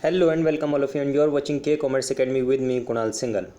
Hello and welcome all of you, and you are watching K Commerce Academy with me Kunal Singhal.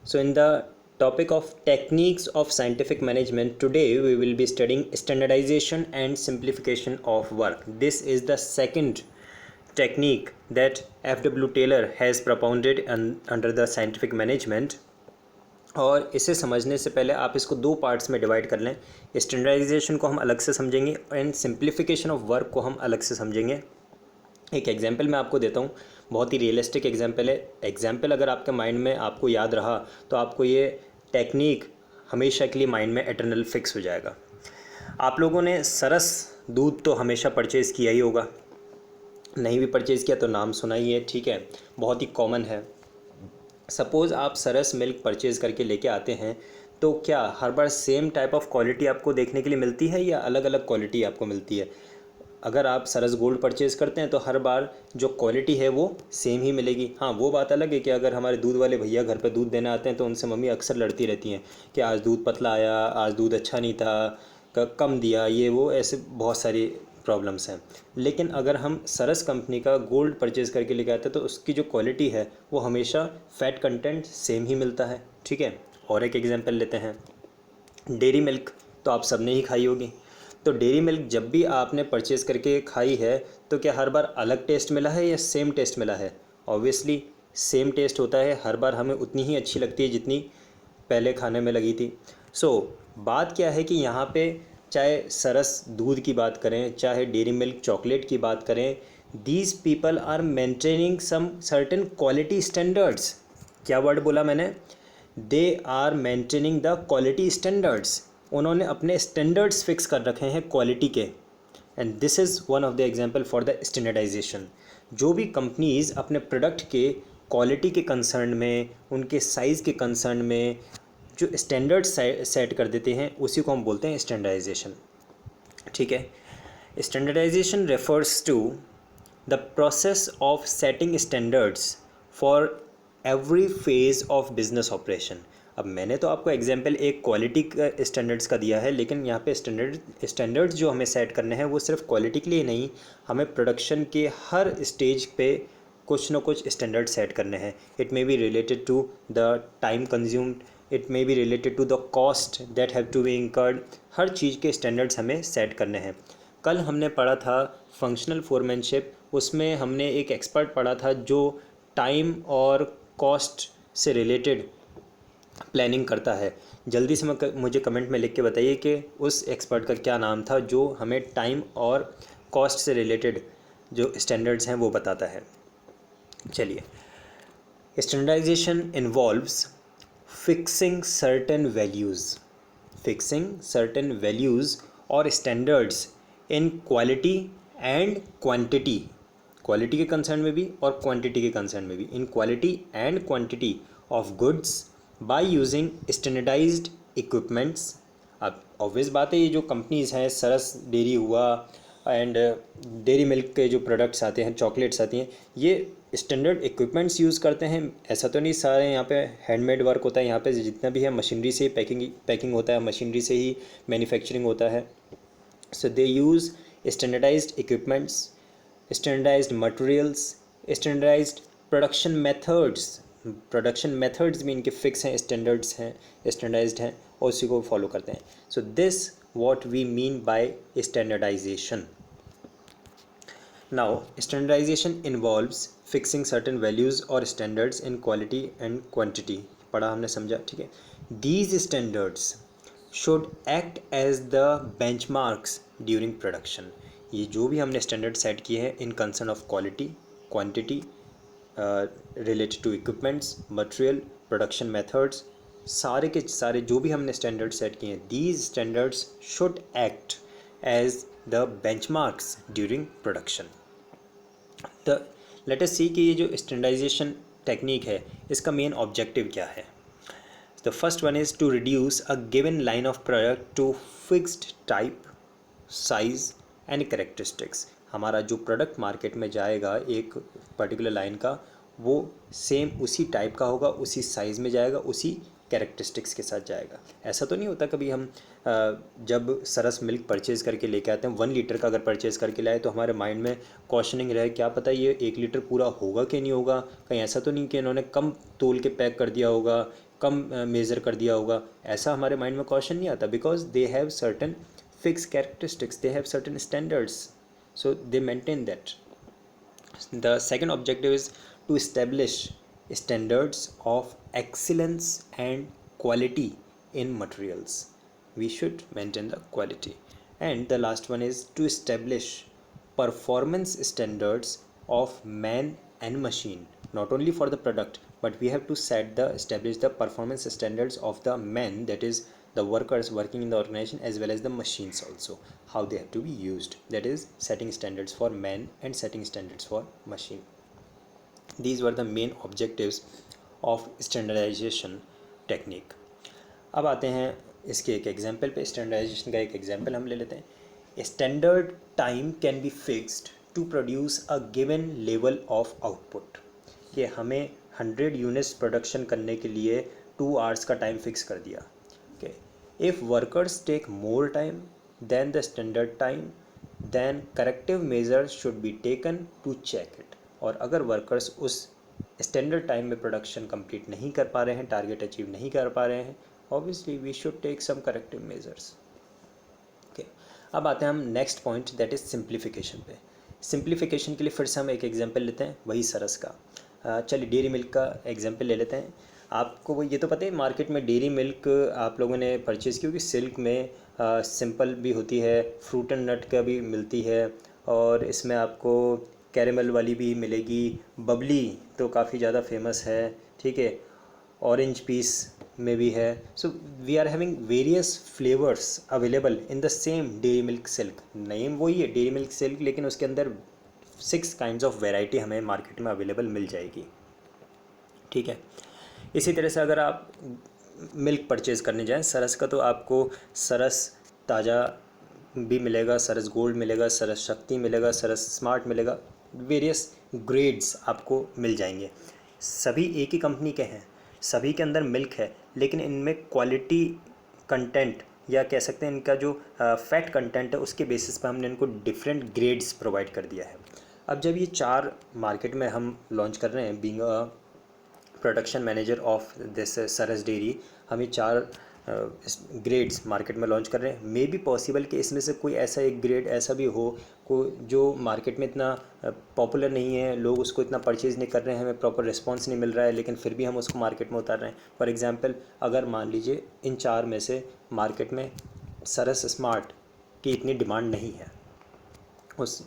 So in the topic of techniques of scientific management, today we will be studying standardization and simplification of work. This is the second technique that F.W. Taylor has propounded under the scientific management. और इसे समझने से पहले आप इसको दो parts में divide कर लें. स्टैंडर्डाइजेशन को हम अलग से समझेंगे एंड सिंप्लीफिकेशन ऑफ वर्क को हम अलग से समझेंगे. एक एग्जांपल मैं आपको देता हूँ, बहुत ही रियलिस्टिक एग्जांपल है. एग्जांपल अगर आपके माइंड में आपको याद रहा तो आपको ये टेक्निक हमेशा के लिए माइंड में एटर्नल फिक्स हो जाएगा. आप लोगों ने सरस दूध तो हमेशा परचेज़ किया ही होगा, नहीं भी परचेज़ किया तो नाम सुना ही है, ठीक है, बहुत ही कॉमन है. सपोज़ आप सरस मिल्क परचेज़ करके लेके आते हैं तो क्या हर बार सेम टाइप ऑफ क्वालिटी आपको देखने के लिए मिलती है या अलग अलग क्वालिटी आपको मिलती है? अगर आप सरस गोल्ड परचेज़ करते हैं तो हर बार जो क्वालिटी है वो सेम ही मिलेगी. हाँ, वो बात अलग है कि अगर हमारे दूध वाले भैया घर पे दूध देने आते हैं तो उनसे मम्मी अक्सर लड़ती रहती हैं कि आज दूध पतला आया, आज दूध अच्छा नहीं था, कम दिया, ये वो, ऐसे बहुत सारी प्रॉब्लम्स हैं. लेकिन अगर हम सरस कंपनी का गोल्ड परचेज़ करके लेके आते हैं तो उसकी जो क्वालिटी है वो हमेशा फ़ैट कंटेंट सेम ही मिलता है, ठीक है. और एक एग्जांपल लेते हैं, डेयरी मिल्क तो आप सब ने ही खाई होगी. तो डेयरी मिल्क जब भी आपने परचेज़ करके खाई है तो क्या हर बार अलग टेस्ट मिला है या सेम टेस्ट मिला है? ऑब्वियसली सेम टेस्ट होता है, हर बार हमें उतनी ही अच्छी लगती है जितनी पहले खाने में लगी थी. बात क्या है कि यहाँ पे चाहे सरस दूध की बात करें, चाहे डेयरी मिल्क चॉकलेट की बात करें, these people are maintaining some certain quality standards. क्या वर्ड बोला मैंने? They are maintaining the quality standards. उन्होंने अपने स्टैंडर्ड्स फिक्स कर रखे हैं क्वालिटी के. And this is one of the example for the standardization. जो भी कंपनीज़ अपने प्रोडक्ट के क्वालिटी के कंसर्न में, उनके साइज़ के कंसर्न में जो स्टैंडर्ड सेट कर देते हैं उसी को हम बोलते हैं स्टैंडर्डाइजेशन, ठीक है. Standardization refers to the process of setting standards for every phase of business operation. अब मैंने तो आपको एग्जांपल एक क्वालिटी का स्टैंडर्ड्स का दिया है, लेकिन यहाँ पे स्टैंडर्ड्स जो हमें सेट करने हैं वो सिर्फ क्वालिटी के लिए नहीं, हमें प्रोडक्शन के हर स्टेज पे कुछ ना कुछ स्टैंडर्ड सेट करने हैं. It may be related to the time consumed, it may be related to the cost that have to be incurred. हर चीज़ के स्टैंडर्ड्स हमें सेट करने हैं. कल हमने पढ़ा था फंक्शनल फोरमैनशिप, उसमें हमने एक एक्सपर्ट पढ़ा था जो टाइम और कॉस्ट से रिलेटेड प्लानिंग करता है. जल्दी से मुझे कमेंट में लिख के बताइए कि उस एक्सपर्ट का क्या नाम था जो हमें टाइम और कॉस्ट से रिलेटेड जो स्टैंडर्ड्स हैं वो बताता है. चलिए, standardisation involves fixing certain values और standards in quality and quantity. Quality के कंसर्न में भी और क्वांटिटी के कंसर्न में भी, in quality and quantity of goods by using standardised equipments. अब ऑब्वियस बात है, ये जो कंपनीज़ हैं, सरस डेयरी हुआ एंड डेयरी मिल्क के जो प्रोडक्ट्स आते हैं, चॉकलेट्स आती हैं, ये स्टैंडर्ड इक्विपमेंट्स यूज़ करते हैं. ऐसा तो नहीं सारे यहाँ पे हैंडमेड वर्क होता है, यहाँ पे जितना भी है मशीनरी से ही पैकिंग होता है, मशीनरी से ही मैन्युफैक्चरिंग होता है. So they use standardised equipments, standardised materials, standardised production methods भी इनके फिक्स हैं, स्टैंडर्ड्स हैं, स्टैंडर्डाइज्ड हैं और उसी को फॉलो करते हैं. So this what we mean by standardization. Now, standardization involves fixing certain values or standards in quality and quantity. पढ़ा हमने, समझा, ठीक है. These standards should act as the benchmarks during production. ये जो भी हमने स्टैंडर्ड सेट किए हैं in concern of quality, quantity, related to equipments, material, production methods, सारे के सारे जो भी हमने स्टैंडर्ड सेट किए हैं, these standards should act as the benchmarks during production. The let us see कि ये जो स्टैंडर्डाइजेशन टेक्निक है इसका मेन ऑब्जेक्टिव क्या है. The first one is to reduce a given line of product to fixed type, size and characteristics. हमारा जो product market में जाएगा एक पर्टिकुलर लाइन का, वो सेम उसी टाइप का होगा, उसी साइज़ में जाएगा, उसी कैरेक्टरिस्टिक्स के साथ जाएगा। ऐसा तो नहीं होता कभी हम जब सरस मिल्क परचेज़ करके लेके आते हैं 1 लीटर का अगर परचेज़ करके लाए तो हमारे माइंड में क्वेश्चनिंग रहे क्या पता ये 1 लीटर पूरा होगा कि नहीं होगा, कहीं ऐसा तो नहीं कि इन्होंने कम तोल के पैक कर दिया होगा, कम मेज़र कर दिया होगा। ऐसा हमारे माइंड में क्वेश्चन नहीं आता because they have certain fix characteristics, they have certain standards, so they maintain that. The second objective is to establish standards of excellence and quality in materials. We should maintain the quality. And the last one is to establish performance standards of man and machine, not only for the product but we have to establish the performance standards of the men, that is the workers working in the organization, as well as the machines also, how they have to be used, that is setting standards for men and setting standards for machine. These were the main objectives of standardization technique. अब आते हैं इसके एक example पे। Standardisation का एक example हम ले लेते हैं। Standard time can be fixed to produce a given level of output, कि हमें 100 यूनिट्स प्रोडक्शन करने के लिए 2 आवर्स का टाइम फिक्स कर दिया। Okay, if workers take more time then the standard time then corrective measure should be taken to check it. और अगर वर्कर्स उस स्टैंडर्ड टाइम में प्रोडक्शन कंप्लीट नहीं कर पा रहे हैं, टारगेट अचीव नहीं कर पा रहे हैं, obviously we should take some corrective measures. Okay, अब आते हैं हम next point, that is simplification पे। सिंप्लीफिकेशन के लिए फिर से हम एक एग्जांपल लेते हैं, वही सरस का। चलिए डेयरी मिल्क का एग्जांपल ले लेते हैं। आपको वो ये तो पता है मार्केट में डेयरी मिल्क आप लोगों ने परचेज़ की होगी, सिल्क में सिंपल भी होती है, फ्रूट एंड नट का भी मिलती है, और इसमें आपको कैरेमल वाली भी मिलेगी, बबली तो काफ़ी ज़्यादा फेमस है, ठीक है, ऑरेंज पीस में भी है। So we are having various flavours available in the same Dairy Milk Silk. Name वही है डेयरी मिल्क सिल्क, लेकिन उसके अंदर 6 काइंड्स ऑफ वैरायटी हमें मार्केट में अवेलेबल मिल जाएगी, ठीक है। इसी तरह से अगर आप मिल्क परचेज़ करने जाएं सरस का, तो आपको सरस ताज़ा भी मिलेगा, सरस गोल्ड मिलेगा, सरस शक्ति मिलेगा, सरस स्मार्ट मिलेगा, वेरियस ग्रेड्स आपको मिल जाएंगे। सभी एक ही कंपनी के हैं, सभी के अंदर मिल्क है, लेकिन इनमें क्वालिटी कंटेंट या कह सकते हैं इनका जो फैट कंटेंट है उसके बेसिस पर हमने इनको डिफरेंट ग्रेड्स प्रोवाइड कर दिया है। अब जब ये 4 मार्केट में हम लॉन्च कर रहे हैं, being a production manager of this Saras dairy, हम ये 4 ग्रेड्स मार्केट में लॉन्च कर रहे हैं। मे बी पॉसिबल कि इसमें से कोई ऐसा एक ग्रेड ऐसा भी हो को जो मार्केट में इतना पॉपुलर नहीं है, लोग उसको इतना परचेज़ नहीं कर रहे हैं, हमें प्रॉपर रिस्पांस नहीं मिल रहा है, लेकिन फिर भी हम उसको मार्केट में उतार रहे हैं। फॉर एग्जांपल अगर मान लीजिए इन 4 में से मार्केट में सरस स्मार्ट की इतनी डिमांड नहीं है, उस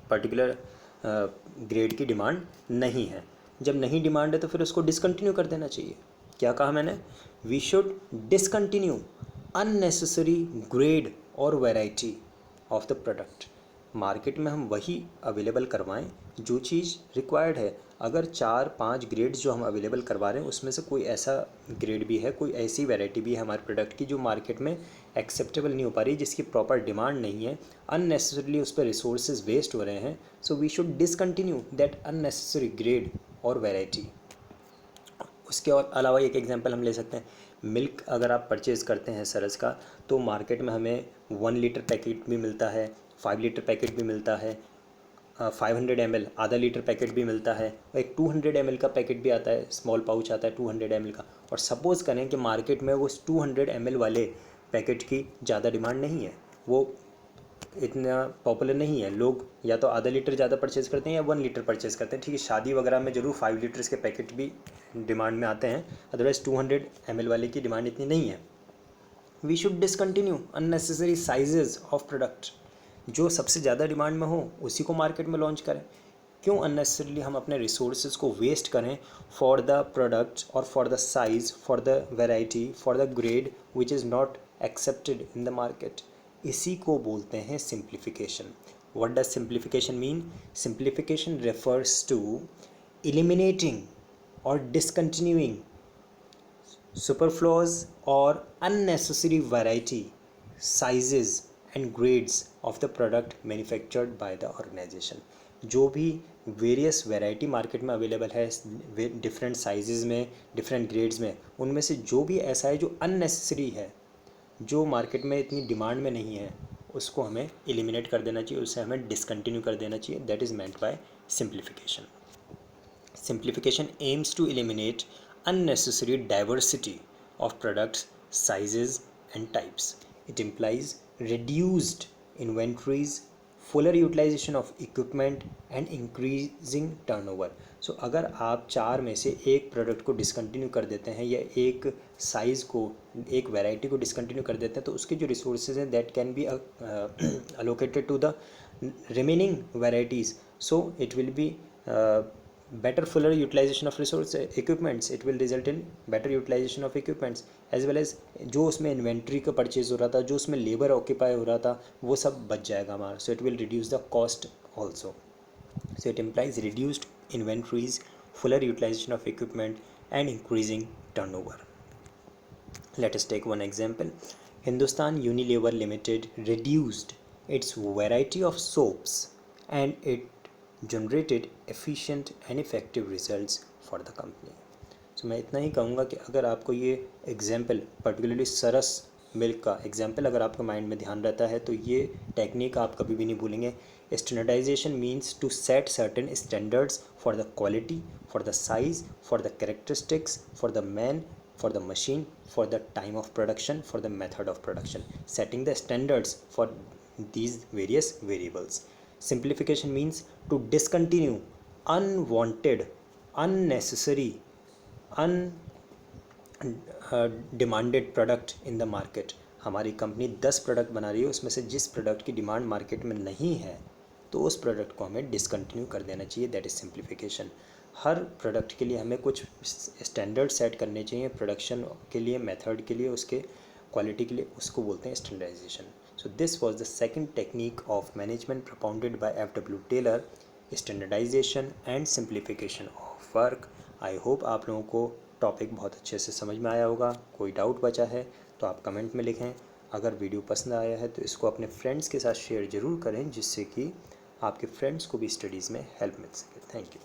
पर्टिकुलर ग्रेड की डिमांड नहीं है, जब नहीं डिमांड है तो फिर उसको डिसकंटिन्यू कर देना चाहिए। क्या कहा मैंने? We should discontinue unnecessary grade और variety of the product. Market में हम वही अवेलेबल करवाएं जो चीज़ रिक्वायर्ड है। अगर 4-5 ग्रेड्स जो हम अवेलेबल करवा रहे हैं उसमें से कोई ऐसा ग्रेड भी है, कोई ऐसी वैरायटी भी है हमारे प्रोडक्ट की जो मार्केट में एक्सेप्टेबल नहीं हो पा रही, जिसकी प्रॉपर डिमांड नहीं है, अननेसेसरीली उस पर रिसोर्सेज वेस्ट हो रहे हैं, so we should discontinue that unnecessary grade और वैरायटी। उसके और अलावा एक एग्जांपल हम ले सकते हैं, मिल्क अगर आप परचेज़ करते हैं सरस का, तो मार्केट में हमें 1 लीटर पैकेट भी मिलता है, 5 लीटर पैकेट भी मिलता है, 500 ml आधा लीटर पैकेट भी मिलता है, और एक 200 ml का पैकेट भी आता है, स्मॉल पाउच आता है 200 ml का। और सपोज़ करें कि मार्केट में वो 200 ml वाले पैकेट की ज़्यादा डिमांड नहीं है, वो इतना पॉपुलर नहीं है, लोग या तो आधा लीटर ज़्यादा परचेज़ करते हैं या 1 लीटर परचेज़ करते हैं, ठीक है। शादी वगैरह में ज़रूर 5 लीटर्स के पैकेट भी डिमांड में आते हैं, अदरवाइज़ 200 ml वाले की डिमांड इतनी नहीं है। We should discontinue unnecessary sizes of product, जो सबसे ज़्यादा डिमांड में हो उसी को मार्केट में लॉन्च करें। क्यों अननेसेसरीली हम अपने रिसोर्सेज को वेस्ट करें फॉर द प्रोडक्ट और for the size, for the variety, for the grade which is not accepted in the market. इसी को बोलते हैं simplification. What does simplification mean? Simplification refers to eliminating और discontinuing superfluous or unnecessary variety, sizes and grades of the product manufactured by the organization। जो भी various variety market में available है different sizes में, डिफरेंट ग्रेड्स में, उनमें से जो भी ऐसा है जो अननेसेसरी है, जो मार्केट में इतनी डिमांड में नहीं है, उसको हमें एलिमिनेट कर देना चाहिए, उससे हमें डिसकंटिन्यू कर देना चाहिए. That is meant by simplification. Simplification aims to eliminate unnecessary diversity of products, sizes, and types. It implies reduced inventories, fuller utilization of equipment, and increasing turnover. So अगर आप चार में से एक प्रोडक्ट को डिसकंटिन्यू कर देते हैं या एक साइज़ को, एक वैरायटी को डिसकंटिन्यू कर देते हैं, तो उसके जो रिसोर्सेज हैं that can be allocated to the remaining varieties. So it will be better fuller utilization of resource equipments. It will result in better utilization of equipments as well as जो उसमें inventory का purchase हो रहा था, जो उसमें labour occupy हो रहा था, वो सब बच जाएगा हमारा. So it will reduce the cost also. So it implies reduced inventories, fuller utilization of equipment, and increasing turnover. Let us take one example. Hindustan Unilever Limited reduced its variety of soaps and it generated efficient and effective results for the company. So मैं इतना ही कहूँगा कि अगर आपको ये example, particularly सरस milk का example अगर आपके माइंड में ध्यान रहता है, तो ये टेक्निक आप कभी भी नहीं भूलेंगे. Standardization means to set certain standards for the quality, for the size, for the characteristics, for the man, for the machine, for the time of production, for the method of production, setting the standards for these various variables. Simplification means to discontinue unwanted, unnecessary, demanded product in the market. हमारी company 10 product बना रही है, उसमें से जिस product की demand market में नहीं है तो उस प्रोडक्ट को हमें डिसकंटिन्यू कर देना चाहिए. That is simplification. Her product के लिए हमें कुछ स्टैंडर्ड सेट करने चाहिए, प्रोडक्शन के लिए, मेथड के लिए, उसके क्वालिटी के लिए, उसको बोलते हैं standardization. So this was the second technique of management propounded by F.W. Taylor, standardization and simplification of work. I hope आप लोगों को टॉपिक बहुत अच्छे से समझ में आया होगा. कोई डाउट बचा है तो आप कमेंट में लिखें. अगर वीडियो पसंद आया है तो इसको अपने फ्रेंड्स के साथ शेयर ज़रूर करें, जिससे कि आपके फ्रेंड्स को भी स्टडीज़ में हेल्प मिल सके. Thank you.